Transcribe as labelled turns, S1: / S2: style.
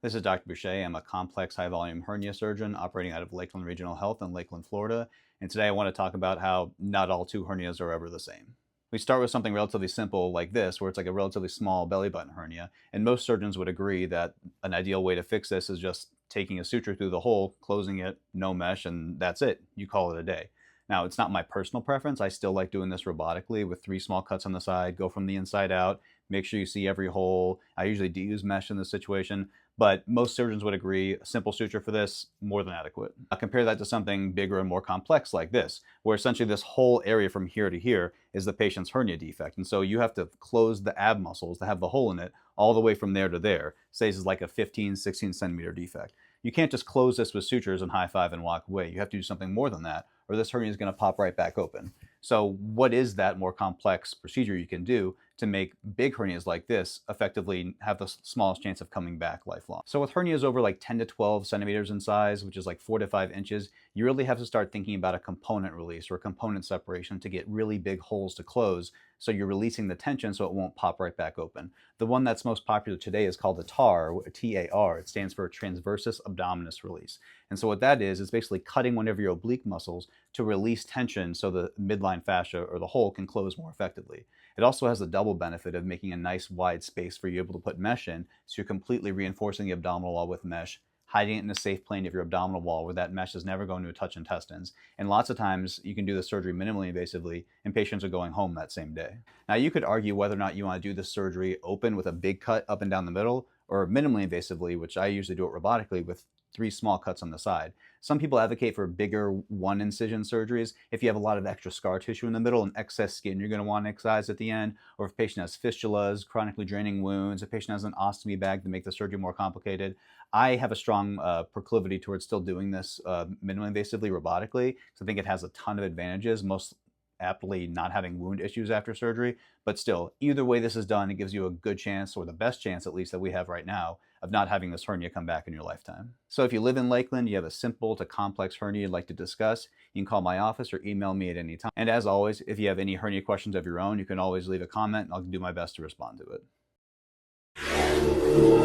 S1: This is Dr. Boucher. I'm a complex high volume hernia surgeon operating out of Lakeland Regional Health in Lakeland, Florida. And today I want to talk about how not all two hernias are ever the same. We start with something relatively simple like this, where it's like a relatively small belly button hernia. And most surgeons would agree that an ideal way to fix this is just taking a suture through the hole, closing it, no mesh, and that's it. You call it a day. Now, it's not my personal preference. I still like doing this robotically with 3 small cuts on the side, go from the inside out, make sure you see every hole. I usually do use mesh in this situation, but most surgeons would agree a simple suture for this, more than adequate. Now compare that to something bigger and more complex like this, where essentially this whole area from here to here is the patient's hernia defect. And so you have to close the ab muscles that have the hole in it all the way from there to there. Say this is like a 15, 16 centimeter defect. You can't just close this with sutures and high five and walk away. You have to do something more than that, or this hernia is going to pop right back open. So what is that more complex procedure you can do to make big hernias like this effectively have the smallest chance of coming back lifelong? So with hernias over like 10 to 12 centimeters in size, which is like 4 to 5 inches, you really have to start thinking about a component release or a component separation to get really big holes to close, so you're releasing the tension so it won't pop right back open. The one that's most popular today is called a TAR, T-A-R. It stands for transversus abdominis release. And so what that is basically cutting one of your oblique muscles to release tension so the midline fascia or the hole can close more effectively. It also has the double benefit of making a nice wide space for you able to put mesh in, so you're completely reinforcing the abdominal wall with mesh, hiding it in a safe plane of your abdominal wall where that mesh is never going to touch intestines. And lots of times you can do the surgery minimally invasively and patients are going home that same day. Now you could argue whether or not you want to do this surgery open with a big cut up and down the middle, or minimally invasively, which I usually do it robotically with 3 small cuts on the side. Some people advocate for bigger one incision surgeries. If you have a lot of extra scar tissue in the middle and excess skin, you're going to want to excise at the end. Or if a patient has fistulas, chronically draining wounds, if a patient has an ostomy bag to make the surgery more complicated. I have a strong proclivity towards still doing this minimally invasively robotically, because I think it has a ton of advantages, most aptly not having wound issues after surgery. But still, either way this is done, it gives you a good chance, or the best chance at least that we have right now, of not having this hernia come back in your lifetime. So if you live in Lakeland, you have a simple to complex hernia you'd like to discuss, you can call my office or email me at any time. And as always, if you have any hernia questions of your own, you can always leave a comment and I'll do my best to respond to it.